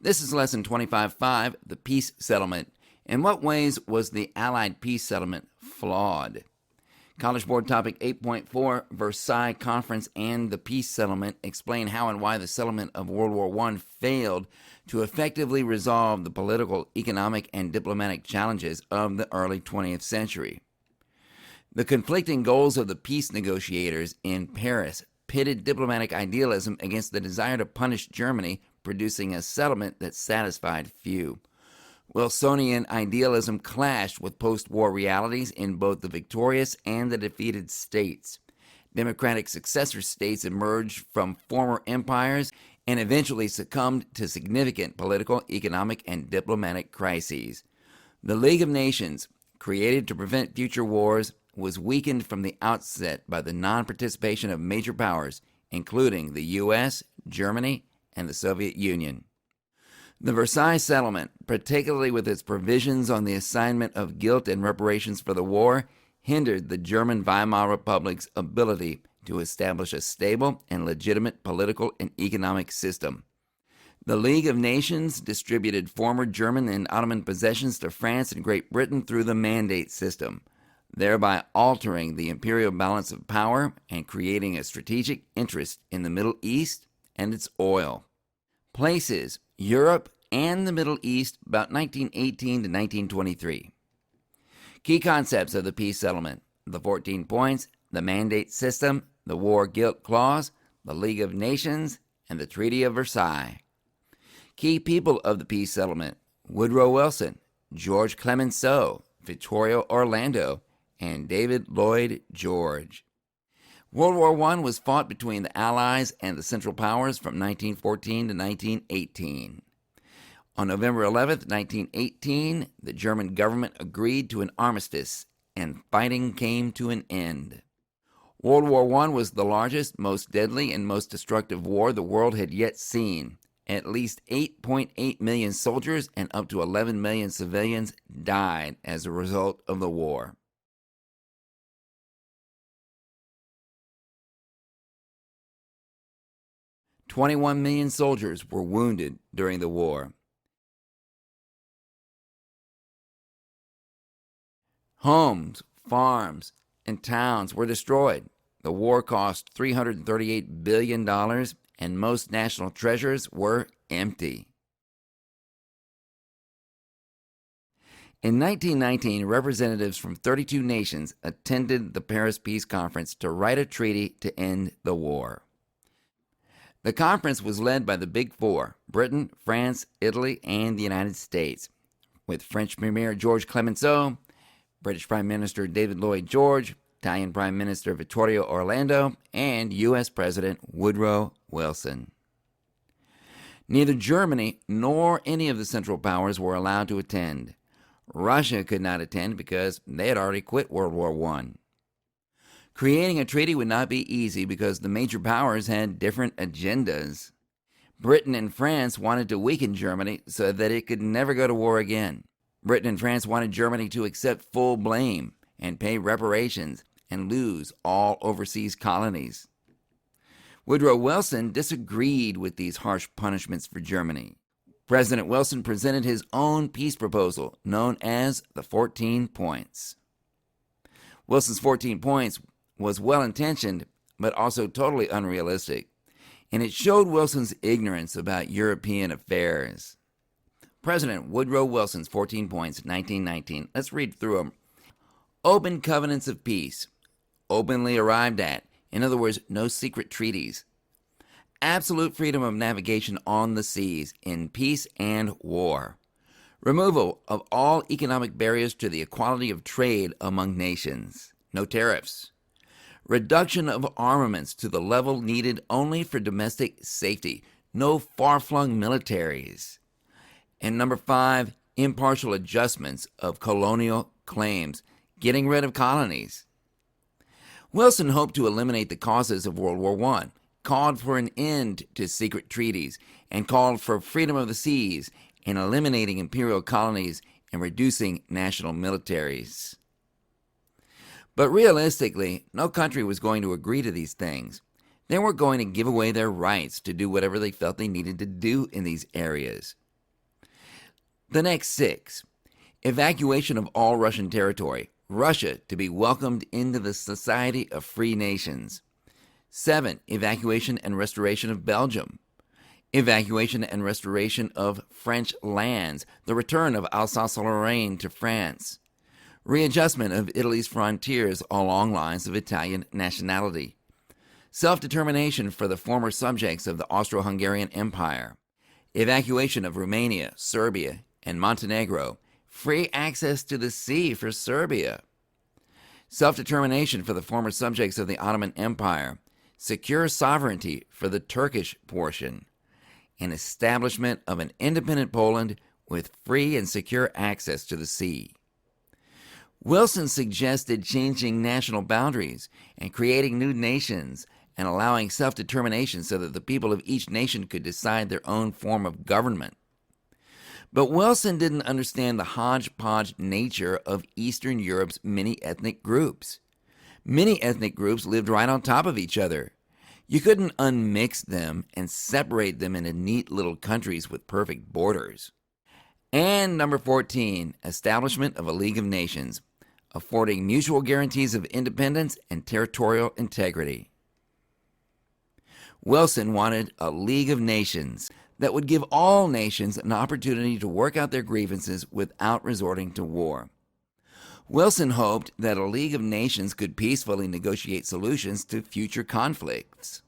This is Lesson 25.5, the Peace Settlement. In what ways was the Allied peace settlement flawed? College Board Topic 8.4, Versailles Conference and the Peace Settlement explain how and why the settlement of World War I failed to effectively resolve the political, economic, and diplomatic challenges of the early 20th century. The conflicting goals of the peace negotiators in Paris pitted diplomatic idealism against the desire to punish Germany, producing a settlement that satisfied few. Wilsonian idealism clashed with post-war realities in both the victorious and the defeated states. Democratic successor states emerged from former empires and eventually succumbed to significant political, economic, and diplomatic crises. The League of Nations, created to prevent future wars, was weakened from the outset by the non-participation of major powers, including the U.S., Germany, and the Soviet Union. The Versailles Settlement, particularly with its provisions on the assignment of guilt and reparations for the war, hindered the German Weimar Republic's ability to establish a stable and legitimate political and economic system. The League of Nations distributed former German and Ottoman possessions to France and Great Britain through the mandate system, thereby altering the imperial balance of power and creating a strategic interest in the Middle East and its oil. Places: Europe and the Middle East, about 1918 to 1923. Key concepts of the peace settlement: the 14 points, the mandate system, the war guilt clause, the League of Nations, and the Treaty of Versailles. Key people of the peace settlement: Woodrow Wilson, George Clemenceau, Vittorio Orlando, and David Lloyd George. World War I was fought between the Allies and the Central Powers from 1914 to 1918. On November 11, 1918, the German government agreed to an armistice, and fighting came to an end. World War I was the largest, most deadly, and most destructive war the world had yet seen. At least 8.8 million soldiers and up to 11 million civilians died as a result of the war. "21 million soldiers were wounded during the war. Homes, farms, and towns were destroyed. The war cost $338 billion, and most national treasures were empty." In 1919, representatives from 32 nations attended the Paris Peace Conference to write a treaty to end the war. The conference was led by the Big Four: Britain, France, Italy, and the United States, with French Premier George Clemenceau, British Prime Minister David Lloyd George, Italian Prime Minister Vittorio Orlando, and U.S. President Woodrow Wilson. Neither Germany nor any of the Central Powers were allowed to attend. Russia could not attend because they had already quit World War I. Creating a treaty would not be easy because the major powers had different agendas. Britain and France wanted to weaken Germany so that it could never go to war again. Britain and France wanted Germany to accept full blame and pay reparations and lose all overseas colonies. Woodrow Wilson disagreed with these harsh punishments for Germany. President Wilson presented his own peace proposal, known as the 14 Points. Wilson's 14 Points was well-intentioned, but also totally unrealistic, and it showed Wilson's ignorance about European affairs. President Woodrow Wilson's 14 Points, 1919. Let's read through them. Open covenants of peace, openly arrived at. In other words, no secret treaties. Absolute freedom of navigation on the seas, in peace and war. Removal of all economic barriers to the equality of trade among nations. No tariffs. Reduction of armaments to the level needed only for domestic safety. No far-flung militaries. And number 5, impartial adjustments of colonial claims, getting rid of colonies. Wilson hoped to eliminate the causes of World War I, called for an end to secret treaties, and called for freedom of the seas and eliminating imperial colonies and reducing national militaries. But realistically, no country was going to agree to these things. They weren't going to give away their rights to do whatever they felt they needed to do in these areas. The next 6. Evacuation of all Russian territory. Russia to be welcomed into the Society of Free Nations. 7. Evacuation and restoration of Belgium. Evacuation and restoration of French lands. The return of Alsace-Lorraine to France. Readjustment of Italy's frontiers along lines of Italian nationality. Self-determination for the former subjects of the Austro-Hungarian Empire. Evacuation of Romania, Serbia, and Montenegro. Free access to the sea for Serbia. Self-determination for the former subjects of the Ottoman Empire. Secure sovereignty for the Turkish portion. And establishment of an independent Poland with free and secure access to the sea. Wilson suggested changing national boundaries and creating new nations and allowing self-determination so that the people of each nation could decide their own form of government. But Wilson didn't understand the hodgepodge nature of Eastern Europe's many ethnic groups. Many ethnic groups lived right on top of each other. You couldn't unmix them and separate them into neat little countries with perfect borders. And number 14, establishment of a League of Nations, affording mutual guarantees of independence and territorial integrity. Wilson wanted a League of Nations that would give all nations an opportunity to work out their grievances without resorting to war. Wilson hoped that a League of Nations could peacefully negotiate solutions to future conflicts.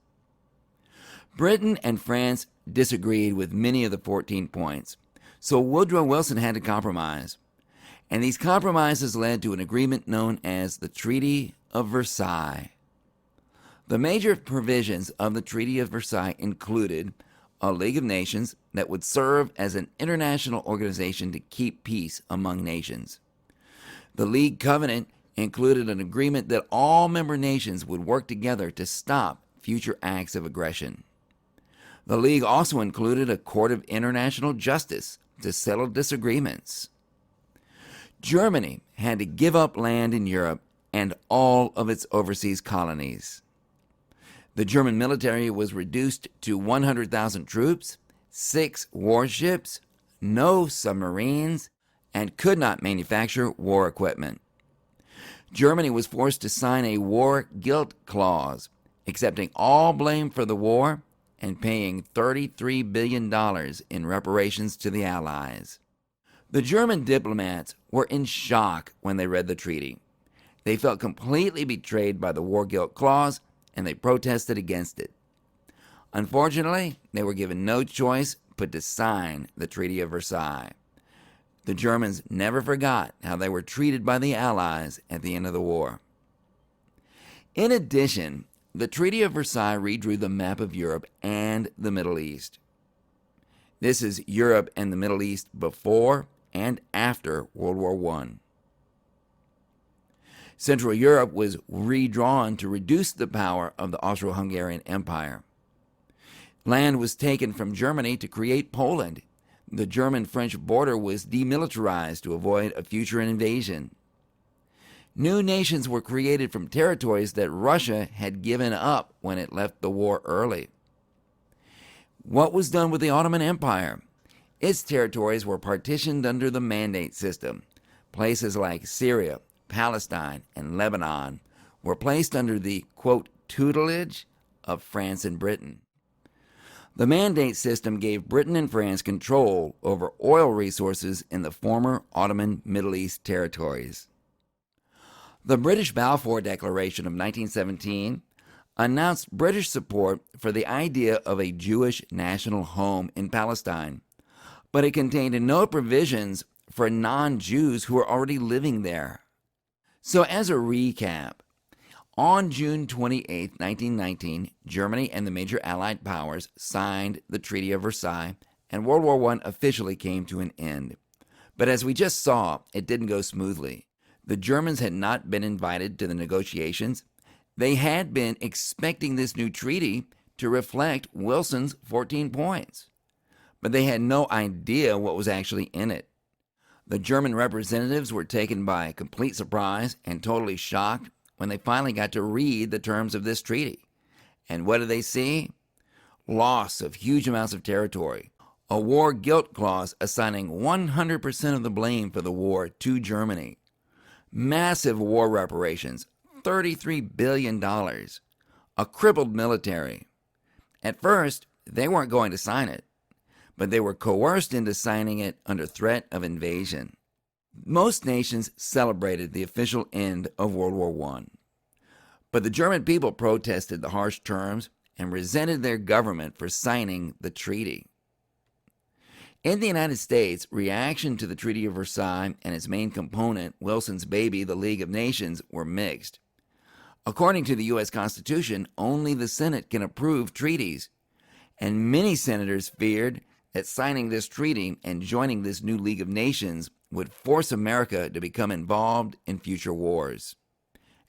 Britain and France disagreed with many of the 14 points, so Woodrow Wilson had to compromise. And these compromises led to an agreement known as the Treaty of Versailles. The major provisions of the Treaty of Versailles included a League of Nations that would serve as an international organization to keep peace among nations. The League Covenant included an agreement that all member nations would work together to stop future acts of aggression. The League also included a court of international justice to settle disagreements. Germany had to give up land in Europe and all of its overseas colonies. The German military was reduced to 100,000 troops, 6 warships, no submarines, and could not manufacture war equipment. Germany was forced to sign a war guilt clause, accepting all blame for the war and paying $33 billion in reparations to the Allies. The German diplomats were in shock when they read the treaty. They felt completely betrayed by the war guilt clause, and they protested against it. Unfortunately, they were given no choice but to sign the Treaty of Versailles. The Germans never forgot how they were treated by the Allies at the end of the war. In addition, the Treaty of Versailles redrew the map of Europe and the Middle East. This is Europe and the Middle East before and after World War I. Central Europe was redrawn to reduce the power of the Austro-Hungarian Empire. Land was taken from Germany to create Poland. The German-French border was demilitarized to avoid a future invasion. New nations were created from territories that Russia had given up when it left the war early. What was done with the Ottoman Empire? Its territories were partitioned under the Mandate system. Places like Syria, Palestine, and Lebanon were placed under the, quote, tutelage of France and Britain. The Mandate system gave Britain and France control over oil resources in the former Ottoman Middle East territories. The British Balfour Declaration of 1917 announced British support for the idea of a Jewish national home in Palestine, but it contained no provisions for non-Jews who were already living there. So as a recap, on June 28, 1919, Germany and the major Allied powers signed the Treaty of Versailles, and World War I officially came to an end. But as we just saw, it didn't go smoothly. The Germans had not been invited to the negotiations. They had been expecting this new treaty to reflect Wilson's 14 points, but they had no idea what was actually in it. The German representatives were taken by complete surprise and totally shocked when they finally got to read the terms of this treaty. And what did they see? Loss of huge amounts of territory, a war guilt clause assigning 100% of the blame for the war to Germany, massive war reparations, $33 billion, a crippled military. At first, they weren't going to sign it, but they were coerced into signing it under threat of invasion. Most nations celebrated the official end of World War I, but the German people protested the harsh terms and resented their government for signing the treaty. In the United States, reaction to the Treaty of Versailles and its main component, Wilson's baby, the League of Nations, were mixed. According to the U.S. Constitution, only the Senate can approve treaties, and many senators feared that signing this treaty and joining this new League of Nations would force America to become involved in future wars.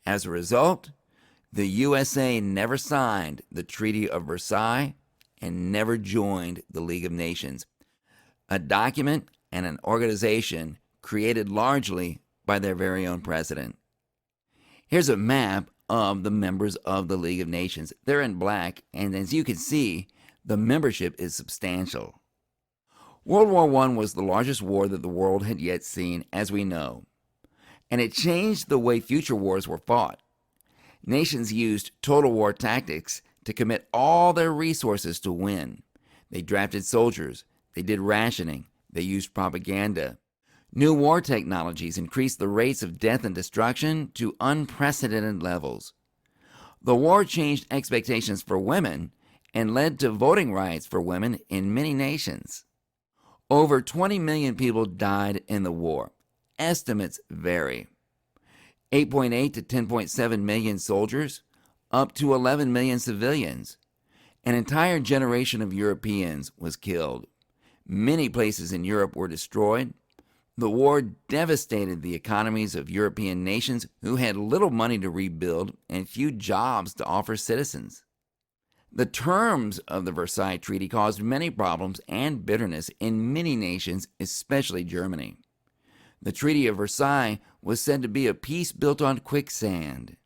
As a result, the USA never signed the Treaty of Versailles and never joined the League of Nations, a document and an organization created largely by their very own president. Here's a map of the members of the League of Nations. They're in black, and as you can see, the membership is substantial. World War I was the largest war that the world had yet seen, as we know, and it changed the way future wars were fought. Nations used total war tactics to commit all their resources to win. They drafted soldiers, they did rationing, they used propaganda. New war technologies increased the rates of death and destruction to unprecedented levels. The war changed expectations for women and led to voting rights for women in many nations. Over 20 million people died in the war. Estimates vary. 8.8 to 10.7 million soldiers, up to 11 million civilians. An entire generation of Europeans was killed. Many places in Europe were destroyed. The war devastated the economies of European nations who had little money to rebuild and few jobs to offer citizens. The terms of the Versailles Treaty caused many problems and bitterness in many nations, especially Germany. The Treaty of Versailles was said to be a peace built on quicksand.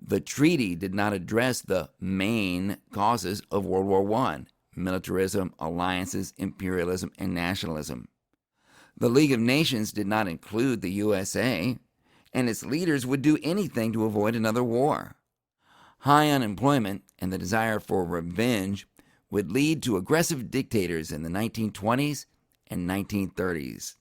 The treaty did not address the main causes of World War I: militarism, alliances, imperialism, and nationalism. The League of Nations did not include the USA, and its leaders would do anything to avoid another war. High unemployment and the desire for revenge would lead to aggressive dictators in the 1920s and 1930s.